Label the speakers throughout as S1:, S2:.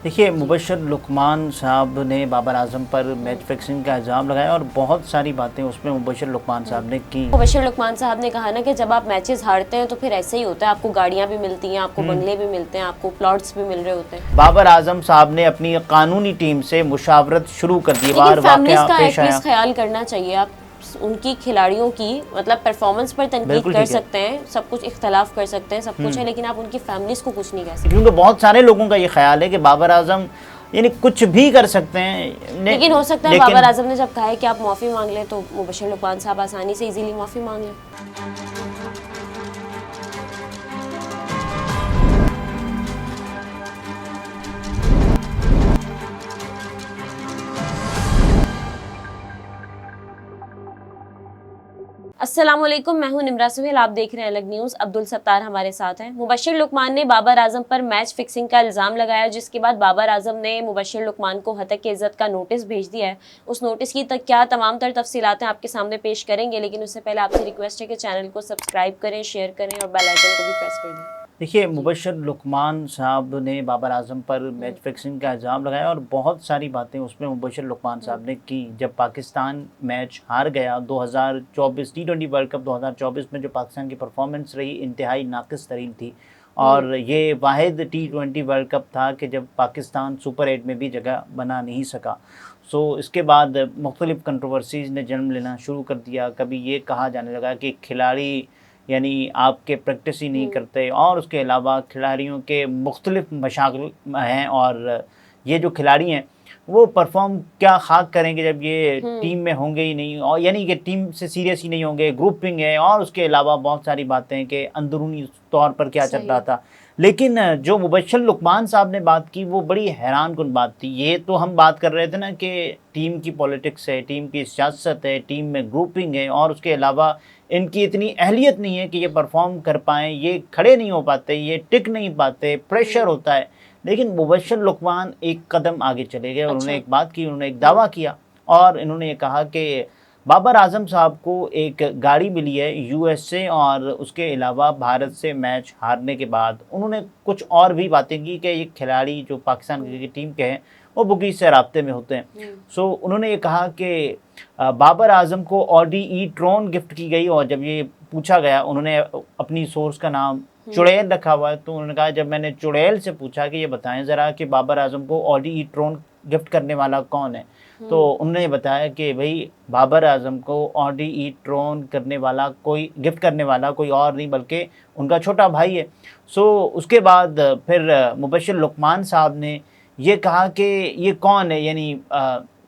S1: دیکھیے مبشر لقمان صاحب نے بابر اعظم پر میچ فکسنگ کا الزام لگایا اور بہت ساری باتیں اس میں مبشر لقمان صاحب نے کی۔
S2: مبشر لقمان صاحب نے کہا نا کہ جب آپ میچز ہارتے ہیں تو پھر ایسے ہی ہوتا ہے، آپ کو گاڑیاں بھی ملتی ہیں، آپ کو بنگلے بھی ملتے ہیں، آپ کو پلاٹس بھی مل رہے ہوتے ہیں۔
S1: بابر اعظم صاحب نے اپنی قانونی ٹیم سے مشاورت شروع کر دی۔
S2: لیکن فیملیز کا ایٹ لیسٹ خیال کرنا چاہیے، آپ ان کی کھلاڑیوں کی مطلب پرفارمنس پر تنقید کر سکتے ہیں، سب کچھ اختلاف کر سکتے ہیں، سب کچھ ہے، لیکن آپ ان کی فیملیز کو کچھ نہیں کہہ سکتے،
S1: کیونکہ بہت سارے لوگوں کا یہ خیال ہے کہ بابر اعظم یعنی کچھ بھی کر سکتے ہیں،
S2: لیکن ہو سکتا ہے بابر اعظم نے جب کہا ہے کہ آپ معافی مانگ لیں تو مبشر لقمان صاحب آسانی سے ایزیلی معافی مانگ لیں۔ السلام علیکم، میں ہوں نمرا سہیل، آپ دیکھ رہے ہیں الگ نیوز۔ عبدالستار ہمارے ساتھ ہیں۔ مبشر لقمان نے بابر اعظم پر میچ فکسنگ کا الزام لگایا، جس کے بعد بابر اعظم نے مبشر لقمان کو ہتک عزت کا نوٹس بھیج دیا ہے۔ اس نوٹس کی کیا تمام تر تفصیلات ہیں آپ کے سامنے پیش کریں گے، لیکن اس سے پہلے آپ سے ریکویسٹ ہے کہ چینل کو سبسکرائب کریں، شیئر کریں اور بیل آئیکن کو بھی پریس کر دیں۔
S1: دیکھیے مبشر لقمان صاحب نے بابر اعظم پر میچ فکسنگ کا الزام لگایا اور بہت ساری باتیں اس میں مبشر لقمان صاحب نے کی۔ جب پاکستان میچ ہار گیا 2024 T20 ورلڈ کپ 2024 میں، جو پاکستان کی پرفارمنس رہی انتہائی ناقص ترین تھی، اور یہ واحد T20 ورلڈ کپ تھا کہ جب پاکستان سپر 8 میں بھی جگہ بنا نہیں سکا۔ اس کے بعد مختلف کنٹروورسیز نے جنم لینا شروع کر دیا۔ کبھی یہ کہا جانے لگا کہ کھلاڑی یعنی آپ کے پریکٹس ہی نہیں کرتے، اور اس کے علاوہ کھلاڑیوں کے مختلف مشاغل ہیں، اور یہ جو کھلاڑی ہیں وہ پرفارم کیا خاک کریں گے جب یہ ٹیم میں ہوں گے ہی نہیں، اور یعنی کہ ٹیم سے سیریس ہی نہیں ہوں گے، گروپنگ ہے، اور اس کے علاوہ بہت ساری باتیں کہ اندرونی طور پر کیا چل رہا تھا۔ لیکن جو مبشر لقمان صاحب نے بات کی وہ بڑی حیران کن بات تھی۔ یہ تو ہم بات کر رہے تھے نا کہ ٹیم کی پولیٹکس ہے، ٹیم کی سیاست ہے، ٹیم میں گروپنگ ہے، اور اس کے علاوہ ان کی اتنی اہلیت نہیں ہے کہ یہ پرفارم کر پائیں، یہ کھڑے نہیں ہو پاتے، یہ ٹک نہیں پاتے، پریشر ہوتا ہے۔ لیکن مبشر لقمان ایک قدم آگے چلے گئے، انہوں نے ایک بات کی، انہوں نے ایک دعویٰ کیا، اور انہوں نے یہ کہا کہ بابر اعظم صاحب کو ایک گاڑی ملی ہے USA، اور اس کے علاوہ بھارت سے میچ ہارنے کے بعد انہوں نے کچھ اور بھی باتیں کی کہ یہ کھلاڑی جو پاکستان کی ٹیم کے ہیں وہ بکیز سے رابطے میں ہوتے ہیں۔ انہوں نے یہ کہا کہ بابر اعظم کو Audi e-tron گفٹ کی گئی، اور جب یہ پوچھا گیا، انہوں نے اپنی سورس کا نام چڑیل رکھا ہوا ہے، تو انہوں نے کہا جب میں نے چڑیل سے پوچھا کہ یہ بتائیں ذرا کہ بابر اعظم کو Audi e-tron گفٹ کرنے والا کون ہے، تو انہوں نے بتایا کہ بھائی بابر اعظم کو Audi e-tron گفٹ کرنے والا کوئی اور نہیں بلکہ ان کا چھوٹا بھائی ہے۔ اس کے بعد پھر مبشر لقمان صاحب نے یہ کہا کہ یہ کون ہے، یعنی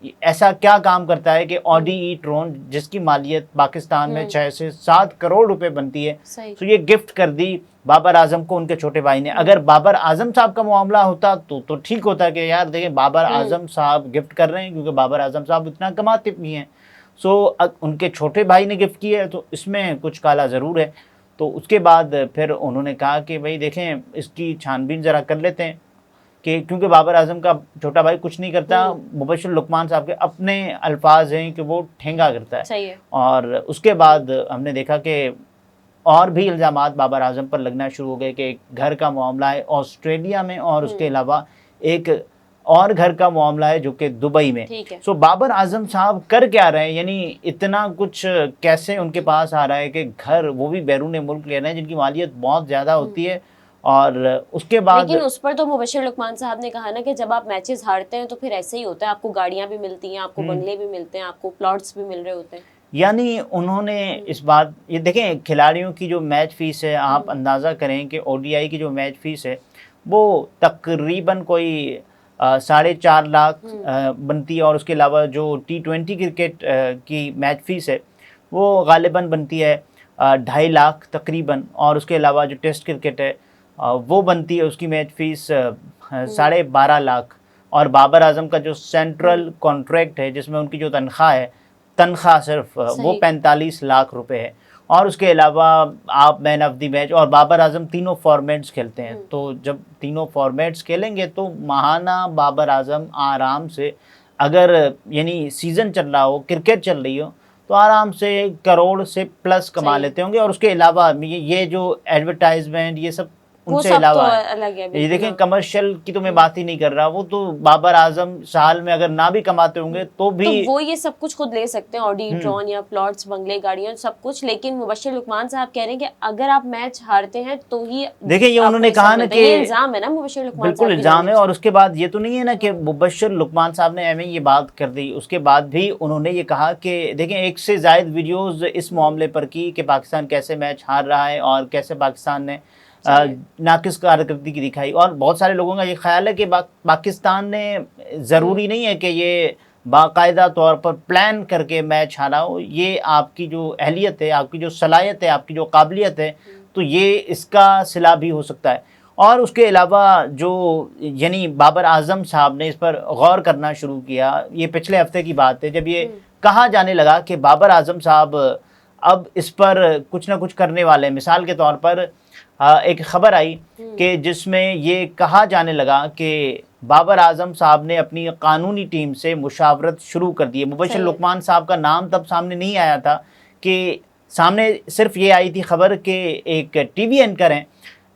S1: ایسا کیا کام کرتا ہے کہ Audi e-tron جس کی مالیت پاکستان میں 6 سے 7 کروڑ روپے بنتی ہے، تو یہ گفٹ کر دی بابر اعظم کو ان کے چھوٹے بھائی نے۔ اگر بابر اعظم صاحب کا معاملہ ہوتا تو ٹھیک ہوتا کہ یار دیکھیں بابر اعظم صاحب گفٹ کر رہے ہیں کیونکہ بابر اعظم صاحب اتنا کماتے بھی ہیں، ان کے چھوٹے بھائی نے گفٹ کیا ہے تو اس میں کچھ کالا ضرور ہے۔ تو اس کے بعد پھر انہوں نے کہا کہ بھائی دیکھیں اس کی چھان بین ذرا کر لیتے ہیں، کہ کیونکہ بابر اعظم کا چھوٹا بھائی کچھ نہیں کرتا، مبشر لقمان صاحب کے اپنے الفاظ ہیں کہ وہ ٹھینگا کرتا ہے۔ اور اس کے بعد ہم نے دیکھا کہ اور بھی الزامات بابر اعظم پر لگنا شروع ہو گئے کہ گھر کا معاملہ ہے آسٹریلیا میں، اور اس کے علاوہ ایک اور گھر کا معاملہ ہے جو کہ دبئی میں۔ بابر اعظم صاحب کر کیا رہے ہیں، یعنی اتنا کچھ کیسے ان کے پاس آ رہا ہے کہ گھر وہ بھی بیرون ملک لے رہے ہیں جن کی مالیت بہت زیادہ ہوتی ہے، اور اس کے بعد
S2: لیکن اس پر تو مبشر لقمان صاحب نے کہا نا کہ جب آپ میچز ہارتے ہیں تو پھر ایسے ہی ہوتا ہے، آپ کو گاڑیاں بھی ملتی ہیں، آپ کو بنگلے بھی ملتے ہیں، آپ کو پلاٹس بھی مل رہے ہوتے ہیں۔
S1: یعنی انہوں نے اس بات یہ دیکھیں کھلاڑیوں کی جو میچ فیس ہے، آپ اندازہ کریں کہ ODI کی جو میچ فیس ہے وہ تقریباً کوئی 4.5 لاکھ بنتی ہے، اور اس کے علاوہ جو T20 کرکٹ کی میچ فیس ہے وہ غالباً بنتی ہے 2.5 لاکھ تقریباً، اور اس کے علاوہ جو ٹیسٹ کرکٹ ہے وہ بنتی ہے اس کی میچ فیس 12.5 لاکھ، اور بابر اعظم کا جو سینٹرل کانٹریکٹ ہے جس میں ان کی جو تنخواہ صرف وہ 45 لاکھ روپے ہے، اور اس کے علاوہ آپ مین آف دی میچ، اور بابر اعظم تینوں فارمیٹس کھیلتے ہیں، تو جب تینوں فارمیٹس کھیلیں گے تو ماہانہ بابر اعظم آرام سے، اگر یعنی سیزن چل رہا ہو، کرکٹ چل رہی ہو، تو آرام سے 1 کروڑ سے پلس کما لیتے ہوں گے، اور اس کے علاوہ یہ جو ایڈورٹائزمنٹ یہ سب उनसे
S2: सब
S1: अलावा
S2: तो
S1: है।
S2: अलग है
S1: ये
S2: बिल्कुल,
S1: देखें
S2: हाँ।
S1: कमर्शियल की तो मैं बात ही नहीं कर रहा, वो तो बाबर आजम साल में अगर ना भी कमाते होंगे तो भी
S2: तो वो ये सब कुछ खुद ले सकते हैं, ऑडी ड्रोन या प्लॉट्स, बंगले, गाड़ियां, सब कुछ। लेकिन मुबश्शिर लुकमान साहब कह रहे हैं कि अगर आप मैच हारते हैं तो ही
S1: देखिए ये
S2: आपको
S1: उन्होंने
S2: ये सब
S1: कहा ना
S2: मिलता है।
S1: कि
S2: ये इल्जाम है ना मुबश्शिर लुकमान
S1: बिल्कुल
S2: साहब की
S1: इल्जाम है,
S2: जानिब
S1: और उसके बाद ये तो नहीं है ना कि मुबश्शिर लुकमान साहब ने हमें ये बात कर दी, उसके बाद भी उन्होंने ये कहा कि देखें एक से ज़ायद वीडियोस इस मामले पर की कि पाकिस्तान कैसे मैच हार रहा है और कैसे पाकिस्तान ने नाकिस कारकर्दगी दिखाई। और बहुत सारे लोगों का ये ख्याल है कि पाकिस्तान ने ज़रूरी नहीं है कि ये बाकायदा तौर पर प्लान करके मैच हारा हो, ये आपकी जो अहलियत है, आपकी जो सलाहियत है, आपकी जो काबिलियत है, तो ये इसका सिला भी हो सकता है। और उसके अलावा जो यानी बाबर आजम साहब ने इस पर गौर करना शुरू किया, ये पिछले हफ्ते की बात है जब ये कहा जाने लगा कि बाबर आजम साहब अब इस पर कुछ ना कुछ करने वाले हैं। मिसाल के तौर पर एक ख़बर आई कि जिसमें ये कहा जाने लगा कि बाबर आजम साहब ने अपनी कानूनी टीम से मुशावरत शुरू कर दी है। मुबश्शिर लुकमान साहब का नाम तब सामने नहीं आया था, कि सामने सिर्फ ये आई थी खबर कि एक टीवी एंकर हैं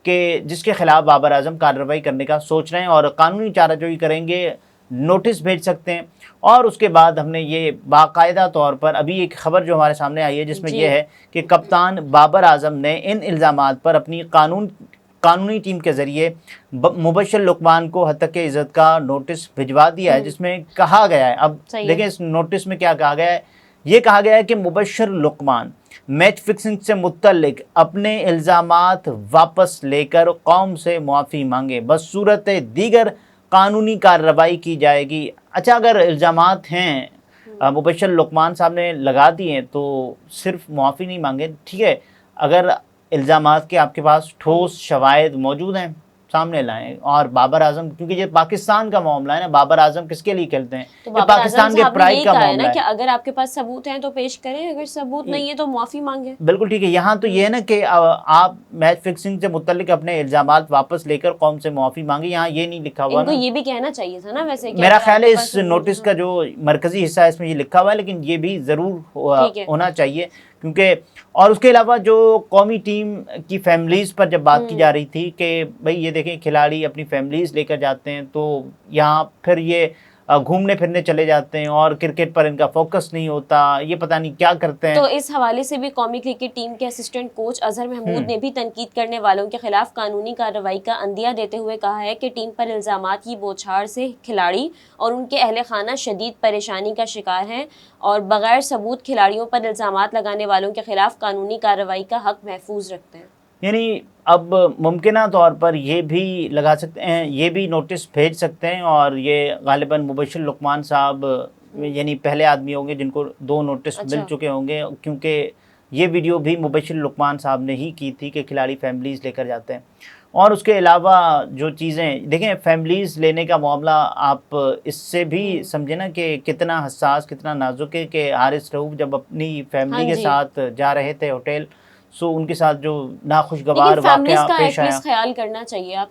S1: कि जिसके खिलाफ बाबर आजम कार्रवाई करने का सोच रहे हैं और कानूनी चाराजोई करेंगे, नोटिस भेज सकते हैं। और उसके बाद हमने ये बाकायदा तौर पर अभी एक ख़बर जो हमारे सामने आई है जिसमें यह है कि कप्तान बाबर आजम ने इन इल्ज़ामात पर अपनी कानूनी टीम के ज़रिए मुबश्शिर लुकमान को हत्या इज़्ज़त का नोटिस भिजवा दिया है, जिसमें कहा गया है, अब देखें इस नोटिस में क्या कहा गया है। ये कहा गया है कि मुबश्शिर लुकमान मैच फिक्सिंग से मुत्तल्लिक अपने इल्ज़ामात वापस लेकर कौम से मुआफ़ी मांगे, बस सूरत दीगर कानूनी कार्रवाई की जाएगी। अच्छा, अगर इल्ज़ामात हैं मुबश्शिर लुकमान साहब ने लगा दिए तो सिर्फ मुआफ़ी नहीं मांगे, ठीक है, अगर इल्ज़ामात के आपके पास ठोस शवाहिद मौजूद हैं सामने लाएं। और बाबर आजम, क्योंकि ये पाकिस्तान का मामला है ना, बाबर आजम किसके लिए खेलते हैं,
S2: तो
S1: ये पाकिस्तान के प्राइड का मामला है
S2: कि अगर आपके पास सबूत हैं तो पेश करें, अगर सबूत नहीं है तो माफ़ी मांगे।
S1: बिल्कुल ठीक है। यहाँ तो ये है ना कि आप मैच फिक्सिंग से मुत्तल्लिक अपने इल्ज़ामात वापस लेकर कौम से माफ़ी मांगे, यहाँ ये नहीं लिखा हुआ।
S2: इनको ये भी कहना चाहिए था ना वैसे।
S1: मेरा ख्याल है इस नोटिस का जो मरकजी हिस्सा है इसमें ये लिखा हुआ है, लेकिन ये भी ज़रूर होना चाहिए, क्योंकि और उसके अलावा जो कौमी टीम की फैमिलीज़ पर जब बात की जा रही थी कि भाई ये देखें खिलाड़ी अपनी फैमिलीज़ लेकर जाते हैं तो यहाँ फिर ये घूमने फिरने चले जाते हैं और क्रिकेट पर इनका फोकस नहीं होता, ये पता नहीं क्या करते हैं।
S2: तो इस हवाले से भी कौमी क्रिकेट टीम के असिस्टेंट कोच अजहर महमूद ने भी तनकीद करने वालों के खिलाफ कानूनी कार्रवाई का अंदिया देते हुए कहा है कि टीम पर इल्ज़ामात की बौछार से खिलाड़ी और उनके अहले खाना शदीद परेशानी का शिकार हैं और बगैर सबूत खिलाड़ियों पर इल्ज़ामात लगाने वालों के खिलाफ कानूनी कार्रवाई का हक महफूज रखते हैं।
S1: यानी अब मुमकिना तौर पर ये भी लगा सकते हैं, ये भी नोटिस भेज सकते हैं, और ये गालिबन मुबश्शिर लुकमान साहब यानी पहले आदमी होंगे जिनको 2 नोटिस मिल चुके होंगे, क्योंकि ये वीडियो भी मुबश्शिर लुकमान साहब ने ही की थी कि खिलाड़ी फैमिलीज़ लेकर जाते हैं। और उसके अलावा जो चीज़ें देखें, फैमिलीज़ लेने का मामला आप इससे भी समझे ना कि कितना हसास, कितना नाजुक है कि हारिस रऊफ जब अपनी फैमिली के साथ जा रहे थे होटल, सो उनके साथ जो नाखुशगवार वाक़या पेश आया।
S2: ख्याल करना चाहिए, आप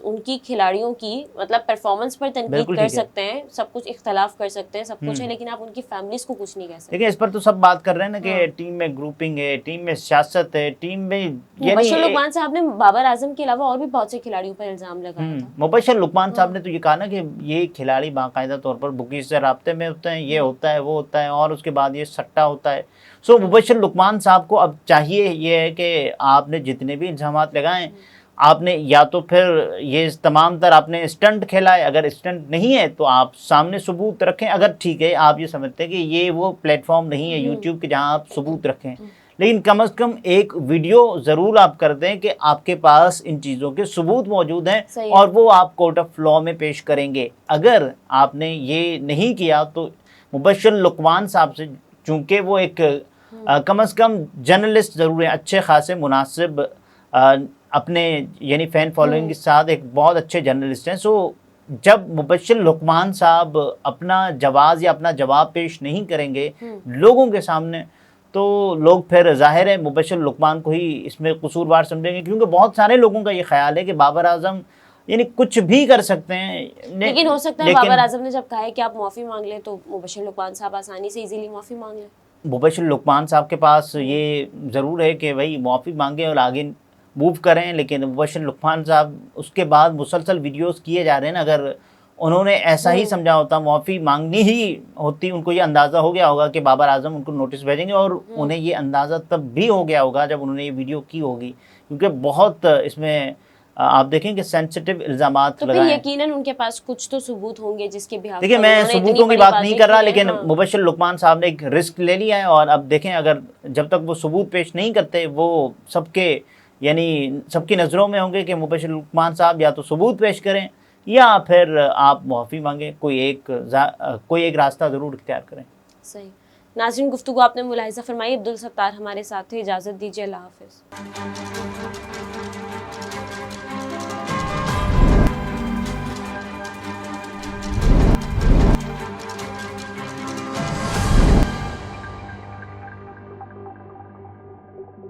S2: उनकी खिलाड़ियों की मतलब परफॉर्मेंस पर तनकीद कर सकते हैं, सब कुछ इख्तलाफ कर सकते हैं, सब कुछ है, लेकिन आप उनकी फैमिलीज को कुछ नहीं कह सकते।
S1: देखिए इस पर तो सब बात कर रहे हैं ना कि टीम में ग्रुपिंग है, टीम में सियासत है, टीम में
S2: मुबश्शिर लुकमान साहब ने बाबर आजम के अलावा और भी बहुत से खिलाड़ियों पर इल्जाम लगाया था।
S1: मुबश्शिर लुकमान साहब ने तो ये कहा ना कि ये खिलाड़ी बाकायदा तौर पर बुकीज से राब्ते में होते हैं, ये होता है, वो होता है, और उसके बाद ये सट्टा होता है। सो मुबश्शिर लुकमान साहब को अब चाहिए ये है कि आपने जितने भी इल्जामात लगाएं, आपने या तो फिर ये तमाम तर आपने स्टंट खेला है, अगर स्टंट नहीं है तो आप सामने सबूत रखें। अगर ठीक है आप ये समझते हैं कि ये वो प्लेटफॉर्म नहीं है यूट्यूब के जहां आप सबूत रखें, लेकिन कम से कम एक वीडियो ज़रूर आप कर दें कि आपके पास इन चीज़ों के सबूत मौजूद हैं और वो आप कोर्ट ऑफ लॉ में पेश करेंगे। अगर आपने ये नहीं किया तो मुबश्शिर लुकमान साहब से, चूँकि वो एक कम से कम जर्नलिस्ट ज़रूर है, अच्छे खासे मुनासिब अपने यानी फ़ैन फॉलोइंग के साथ एक बहुत अच्छे जर्नलिस्ट हैं। सो जब मुबश्शिर लुकमान साहब अपना जवाज़ या अपना जवाब पेश नहीं करेंगे लोगों के सामने, तो लोग फिर ज़ाहिर है मुबश्शिर लुकमान को ही इसमें कसूरवार समझेंगे, क्योंकि बहुत सारे लोगों का ये ख्याल है कि बाबर आजम यानी कुछ भी कर सकते हैं।
S2: लेकिन हो सकता है बाबर आजम ने जब कहा है कि आप माफ़ी मांग लें तो मुबश्शिर लुकमान साहब आसानी से इजीली माफ़ी मांग लें।
S1: मुबश्शिर लुकमान साहब के पास ये ज़रूर है कि भाई माफ़ी मांगे और आगे मूव करें, लेकिन मुबश्शिर लुकमान साहब उसके बाद मुसलसल वीडियोस किए जा रहे हैं ना, अगर उन्होंने ऐसा ही समझा होता, माफ़ी मांगनी ही होती, उनको ये अंदाज़ा हो गया होगा कि बाबर आजम उनको नोटिस भेजेंगे, और उन्हें ये अंदाज़ा तब भी हो गया होगा जब उन्होंने ये वीडियो की होगी, क्योंकि बहुत इसमें आप देखें कि सेंसिटिव इल्ज़ामात
S2: तो फिर
S1: लगाए।
S2: यकीनन उनके पास कुछ तो सबूत होंगे जिसके बिहाफ
S1: देखिए,
S2: पर
S1: मैं
S2: उन्होंने इतनी
S1: सबूतों की
S2: बड़ी
S1: बात
S2: बातें
S1: नहीं कर रहा,
S2: की हैं।
S1: लेकिन
S2: हाँ।
S1: मुबश्शिर लुकमान साहब ने एक रिस्क ले लिया है, और अब देखें अगर जब तक वो सबूत पेश नहीं करते, वो सबके यानी सबकी नज़रों में होंगे कि मुबश्शिर लुकमान साहब या तो सबूत पेश करें या फिर आप माफ़ी मांगें, कोई एक रास्ता ज़रूर इख्तियार करें।
S2: सही। नाज़रीन, गुफ्तगू आपने मुलाहिज़ा फरमाई। अब्दुल सत्तार हमारे साथ थे। इजाज़त दीजिए। अल्लाह हाफ़िज़।